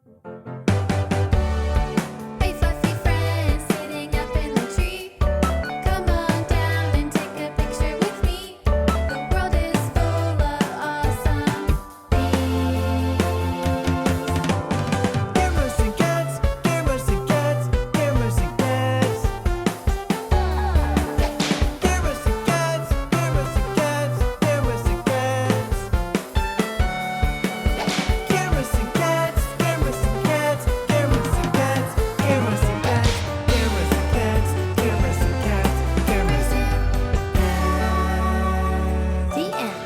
Hey fluffy friends sitting up in the tree, come on down and take a picture with me. The world is full of awesome things. Cameras and cats, cameras and cats, cameras and cats. Cameras and cats, cameras and cats, cameras and cats. Cameras and cats, cameras and cats, cameras and cats, cameras and cats, cameras and cats, cameras and cats, cameras and cats. The end.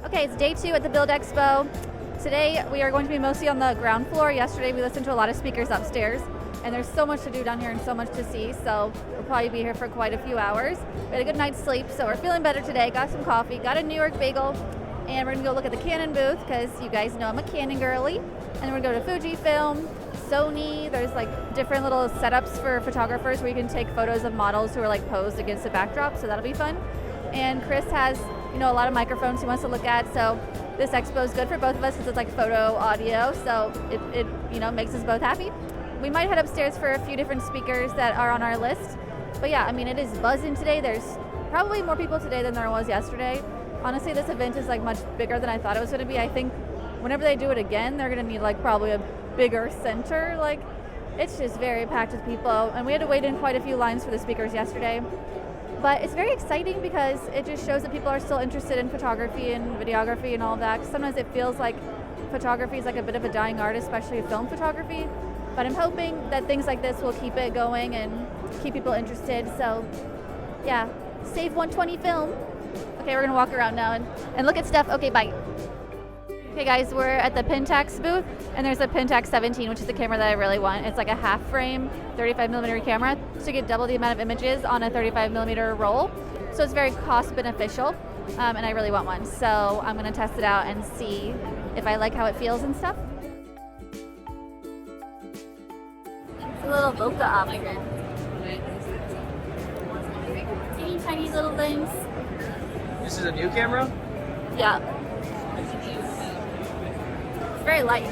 Okay, it's day 2 at the Bild Expo. Today we are going to be mostly on the ground floor. Yesterday we listened to a lot of speakers upstairs, and there's so much to do down here and so much to see, so we'll probably be here for quite a few hours. We had a good night's sleep, so we're feeling better today. Got some coffee, got a New York bagel, and we're gonna go look at the Canon booth because you guys know I'm a Canon girly. And then we're gonna go to Fujifilm, Sony. There's like different little setups for photographers where you can take photos of models who are like posed against a backdrop, so that'll be fun. And Chris has, a lot of microphones he wants to look at, so this expo is good for both of us because it's like photo, audio, so it makes us both happy. We might head upstairs for a few different speakers that are on our list, but yeah, it is buzzing today. There's probably more people today than there was yesterday. Honestly, this event is like much bigger than I thought it was going to be. I think whenever they do it again, they're going to need like probably a bigger center. Like, it's just very packed with people, and we had to wait in quite a few lines for the speakers yesterday. But it's very exciting because it just shows that people are still interested in photography and videography and all of that. Sometimes it feels like photography is like a bit of a dying art, especially film photography. But I'm hoping that things like this will keep it going and keep people interested. So yeah, save 120 film. Okay, we're gonna walk around now and look at stuff. Okay, bye. Okay guys, we're at the Pentax booth, and there's a Pentax 17, which is the camera that I really want. It's like a half frame 35mm camera, so you get double the amount of images on a 35mm roll. So it's very cost beneficial, and I really want one. So I'm gonna test it out and see if I like how it feels and stuff. It's a little bokeh object. Teeny tiny little things. This is a new camera? Yeah. Very light.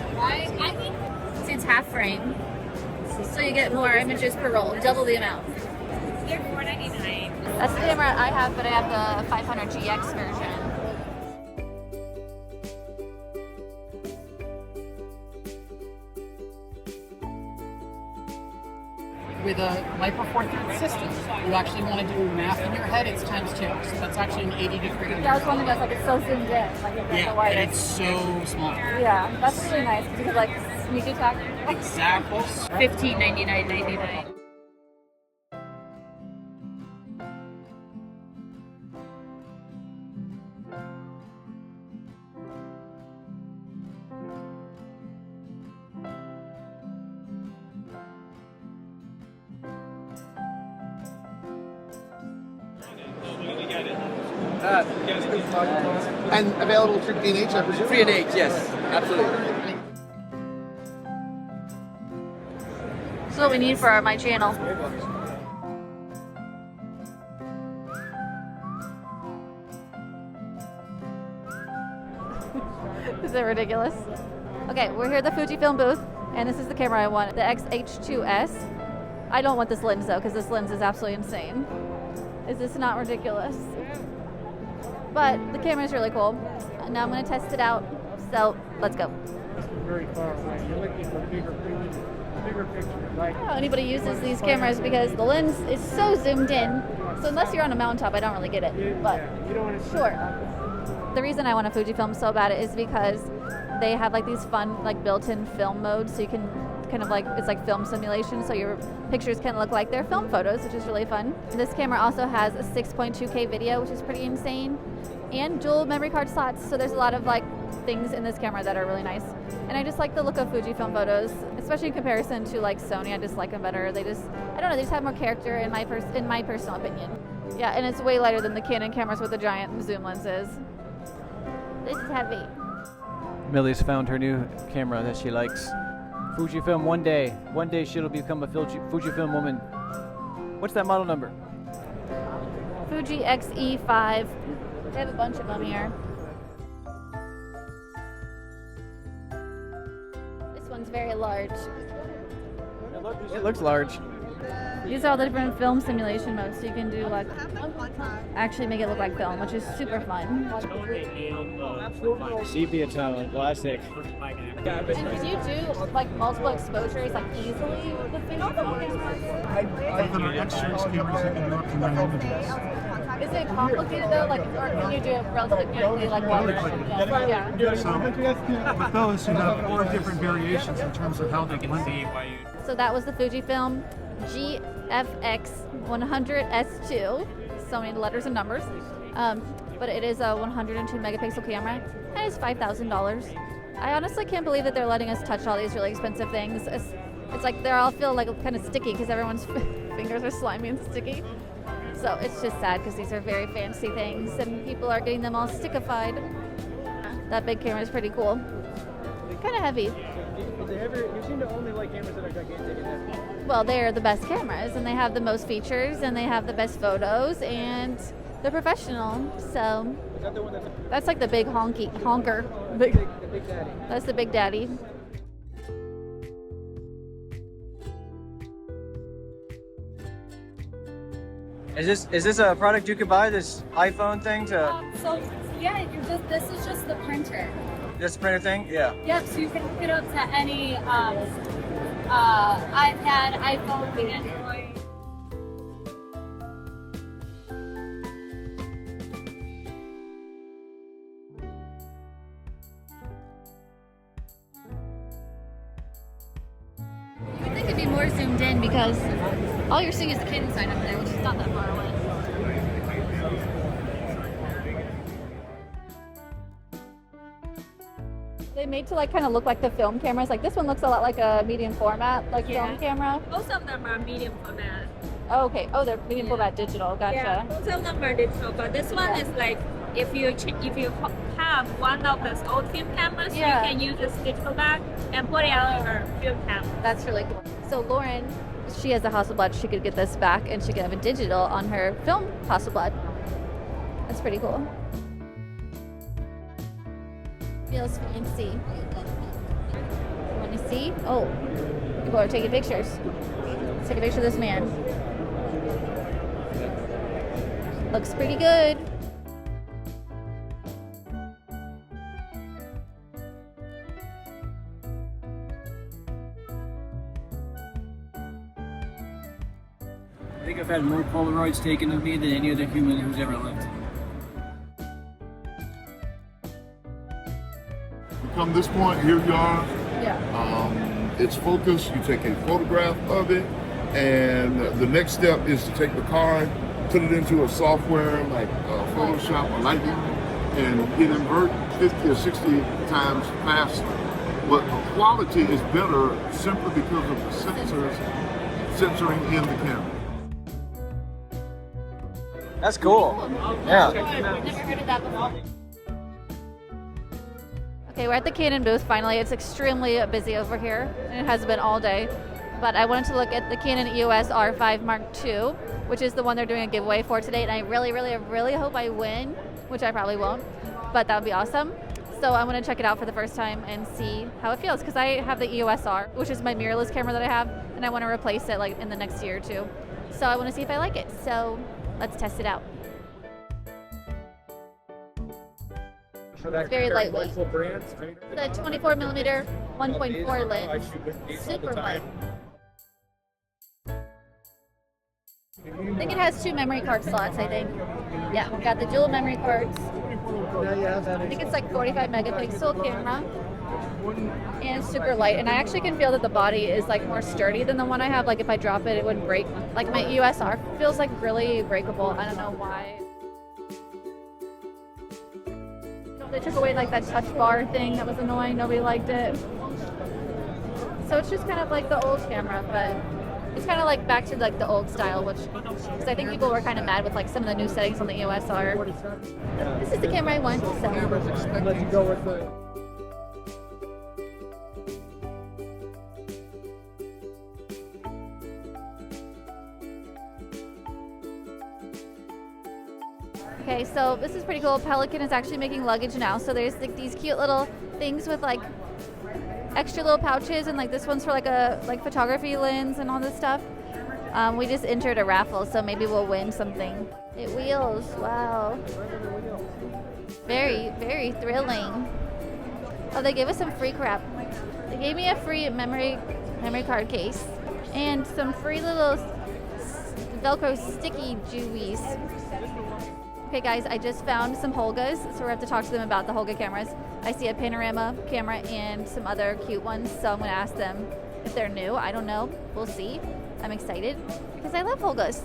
It's half frame, so you get more images per roll, double the amount. They're $4.99. That's the camera I have, but I have the 500 GX version. With a Micro Four Thirds system, you actually want to do math in your head, it's times 2. So that's actually an 80-degree. Yeah, I was wondering, that's like it's so zoomed in, like it's Yeah, the widest. and it's so small. Yeah, that's really nice because you could like sneak attack. Exactly. $15.99.99. And available through B&H, I presume? B&H, yes, absolutely. That's what we need for my channel. Is that ridiculous? Okay, we're here at the Fujifilm booth, and this is the camera I want, the XH2S. I don't want this lens though, because this lens is absolutely insane. Is this not ridiculous? But the camera is really cool. And now I'm going to test it out, so let's go. Very far away. You're looking for bigger picture, right? I don't know anybody uses these cameras because the lens is so zoomed in. So unless you're on a mountaintop, I don't really get it. But You don't want to sure. The reason I want a Fujifilm so bad is because they have like these fun like built-in film modes, so you can kind of like, it's like film simulation, so your pictures can look like they're film photos, which is really fun. This camera also has a 6.2K video, which is pretty insane, and dual memory card slots, so there's a lot of like things in this camera that are really nice. And I just like the look of Fujifilm photos, especially in comparison to like Sony. I just like them better. They just, I don't know, they just have more character in my personal opinion. Yeah, and it's way lighter than the Canon cameras with the giant zoom lenses. This is heavy. Millie's found her new camera that she likes. Fujifilm. One day she'll become a Fujifilm woman. What's that model number? Fuji XE5. They have a bunch of them here. This one's very large. It looks large. These are all the different film simulation modes, so you can do like actually make it look like film, which is super fun. Sepia tone, classic. And can you do like multiple exposures like easily with the Fujifilm? Is it complicated though? Like, or can you do it relatively quickly? Like, yeah. With those, you have 4 different variations in terms of how they can see. So that was the Fujifilm GFX 100S2. So many letters and numbers. But it is a 102 megapixel camera and it's $5,000. I honestly can't believe that they're letting us touch all these really expensive things. It's like they all feel like kind of sticky because everyone's fingers are slimy and sticky. So it's just sad because these are very fancy things and people are getting them all stickified. That big camera is pretty cool. Kind of heavy. You seem to only like cameras that are gigantic and heavy. Well, they're the best cameras and they have the most features and they have the best photos and they're professional. So Is that the one that's like the big honker. the big daddy? That's the big daddy. Is this a product you could buy? This iPhone thing to So yeah, this is just the printer. this printer thing? Yeah. Yep. So you can hook it up to any iPad, iPhone, Android. I think it'd be more zoomed in because all you're seeing is the Canon sign up there, which is not that far away. They made to like kind of look like the film cameras. Like this one looks a lot like a medium format, like film camera. Most of them are medium format. Oh, okay. Oh, they're medium format digital. Gotcha. Yeah, most of them are digital, but this one is like if you have one of the old film cameras, Yeah. you can use this digital back and put it on your film camera. That's really cool. So Lauren, she has a Hasselblad. She could get this back and she could have a digital on her film Hasselblad. That's pretty cool. Feels fancy. Want to see? Oh, people are taking pictures. Let's take a picture of this man. Looks pretty good. I think I've had more Polaroids taken of me than any other human who's ever lived. Come this point, here you are. Yeah. It's focused. You take a photograph of it, and the next step is to take the card, put it into a software like Photoshop or Lightroom, and it invert 50 or 60 times faster. But the quality is better simply because of the sensors censoring in the camera. That's cool. Yeah. Never heard of that before. Okay, we're at the Canon booth finally. It's extremely busy over here, and it has been all day. But I wanted to look at the Canon EOS R5 Mark II, which is the one they're doing a giveaway for today. And I really hope I win, which I probably won't, but that would be awesome. So I want to check it out for the first time and see how it feels, because I have the EOS R, which is my mirrorless camera that I have, and I want to replace it like in the next year or two. So I want to see if I like it. So let's test it out. It's very lightweight. The 24 millimeter 1.4 lens, super light. I think it has 2 memory card slots, I think. Yeah, we've got the dual memory cards. I think it's like 45 megapixel camera. And it's super light, and I actually can feel that the body is like more sturdy than the one I have. Like if I drop it, it wouldn't break. Like my USR feels like really breakable. I don't know why. They took away like that touch bar thing that was annoying. Nobody liked it. So it's just kind of like the old camera, but it's kind of like back to like the old style, which because I think people were kind of mad with like some of the new settings on the USR. This is the camera I want, so. Let you go with the. Okay, so this is pretty cool. Pelican is actually making luggage now. So there's like these cute little things with like extra little pouches, and like this one's for like a photography lens and all this stuff. We just entered a raffle, so maybe we'll win something. It wheels, wow. Very, very thrilling. Oh, they gave us some free crap. They gave me a free memory card case and some free little Velcro sticky Jewies. Okay guys, I just found some Holgas, so we have to talk to them about the Holga cameras. I see a panorama camera and some other cute ones, so I'm gonna ask them if they're new. I don't know, we'll see. I'm excited because I love Holgas.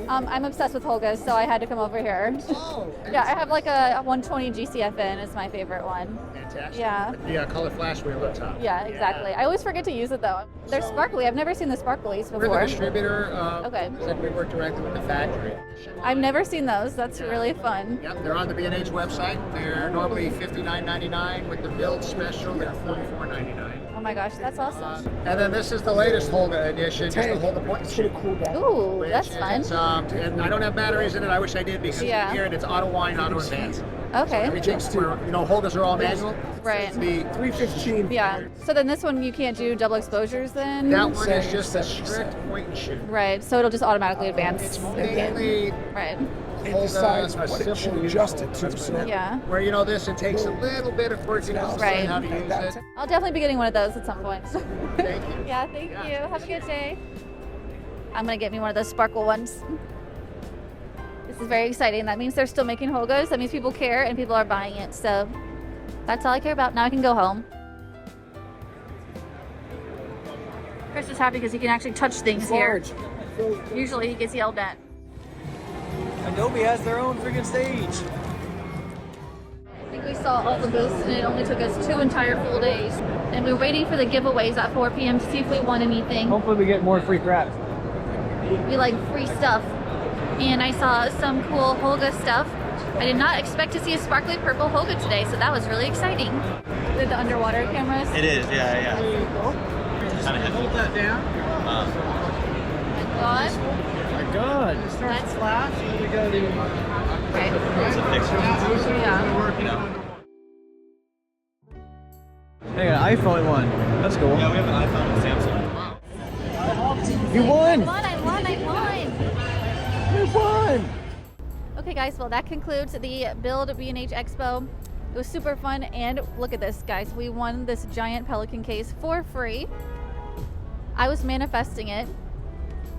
I'm obsessed with Holgas, so I had to come over here. Oh, Yeah, I have like a 120 GCFN is my favorite one. fantastic. Yeah. The color flash wheel up top. Yeah, exactly. I always forget to use it though. They're sparkly. I've never seen the sparklies We're the before. distributor. Okay. And we work directly with the factory. I've never seen those. That's really fun. Yep, they're on the B&H website. They're normally $59.99. With the build special, they're $44.99. Oh my gosh, that's awesome. And then this is the latest Holga edition, just the Holga point and shoot. Ooh, Which that's is, fun. and I don't have batteries in it. I wish I did because Yeah. here it's auto wind, auto advance. Okay. Everything's where, Holgas are all manual. Right. The 315. Yeah. So then this one you can't do double exposures then? that one is just a strict point and shoot. Right. So it'll just automatically advance. It's Okay. mainly Right. It decides Holga, a what it should simple adjust it to. So Yeah. where this it takes a little bit of work to Right. understand how to use it. I'll definitely be getting one of those at some point. Thank you. Yeah, thank you. Have a good day. I'm gonna get me one of those sparkle ones. This is very exciting. That means they're still making Holgas. That means people care and people are buying it. So that's all I care about. Now I can go home. Chris is happy because he can actually touch things here. Usually he gets yelled at. Adobe has their own freaking stage. I think we saw all the booths and it only took us 2 entire full days. And we were waiting for the giveaways at 4 p.m. to see if we won anything. Hopefully we get more free crap. We like free stuff. And I saw some cool Holga stuff. I did not expect to see a sparkly purple Holga today, so that was really exciting. With the underwater cameras. It is, yeah. Hold that down. Oh my god. My God. That's Flash. We go to right. It's a picture. Yeah. Hey, an iPhone one. That's cool. Yeah, we have an iPhone and Samsung. You won! I won! You won! Okay guys, well that concludes the Build B&H Expo. It was super fun, and look at this guys, we won this giant Pelican case for free. I was manifesting it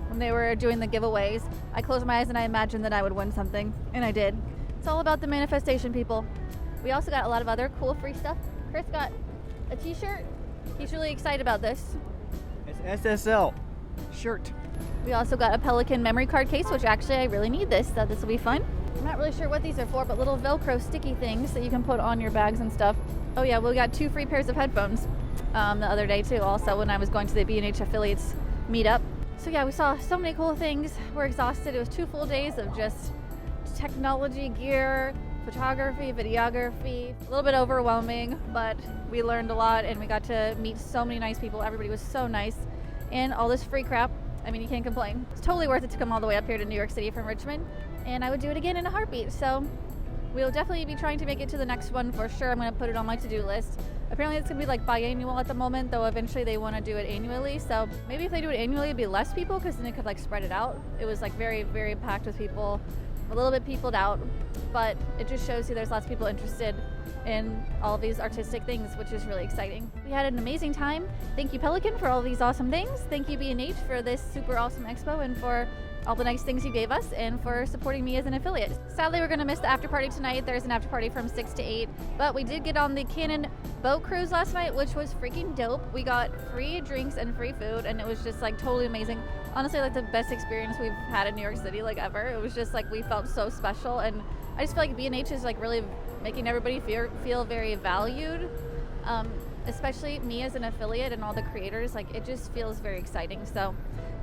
when they were doing the giveaways. I closed my eyes and I imagined that I would win something, and I did. It's all about the manifestation, people. We also got a lot of other cool free stuff. Chris got a t-shirt. He's really excited about this. It's SSL shirt. We also got a Pelican memory card case, which actually I really need this, so this will be fun. I'm not really sure what these are for, but little Velcro sticky things that you can put on your bags and stuff. Oh yeah, we got 2 free pairs of headphones the other day too, also when I was going to the B&H affiliates meetup. So yeah, we saw so many cool things. We're exhausted. It was 2 full days of just technology, gear, photography, videography. A little bit overwhelming, but we learned a lot and we got to meet so many nice people. Everybody was so nice. And all this free crap, I mean, you can't complain. It's totally worth it to come all the way up here to New York City from Richmond, and I would do it again in a heartbeat. So we'll definitely be trying to make it to the next one for sure. I'm going to put it on my to-do list. Apparently it's going to be like biannual at the moment, though eventually they want to do it annually. So maybe if they do it annually, it'd be less people because then it could like spread it out. It was like very, very packed with people, a little bit peopled out, but it just shows you there's lots of people interested in all these artistic things, which is really exciting. We had an amazing time. Thank you, Pelican, for all these awesome things. Thank you, B&H, for this super awesome expo and for all the nice things you gave us and for supporting me as an affiliate. Sadly, we're gonna miss the after party tonight. There's an after party from 6 to 8, but we did get on the Canon boat cruise last night, which was freaking dope. We got free drinks and free food, and it was just like totally amazing. Honestly, like the best experience we've had in New York City, like ever. It was just like, we felt so special, and I just feel like B&H is like really making everybody feel very valued. Especially me as an affiliate and all the creators, like it just feels very exciting. So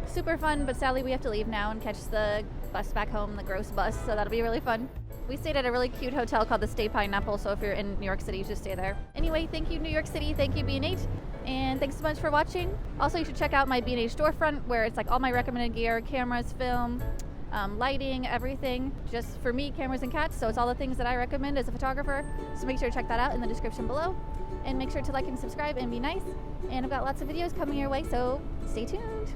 super fun, but sadly we have to leave now and catch the bus back home, the gross bus, so that'll be really fun. We stayed at a really cute hotel called the StayPineapple, so if you're in New York City, you should stay there. Anyway, thank you New York City, thank you B&H, and thanks so much for watching. Also, you should check out my B&H storefront where it's like all my recommended gear, cameras, film, lighting, everything, just for me, cameras and cats. So it's all the things that I recommend as a photographer, so make sure to check that out in the description below. And make sure to like and subscribe and be nice. And I've got lots of videos coming your way, so stay tuned.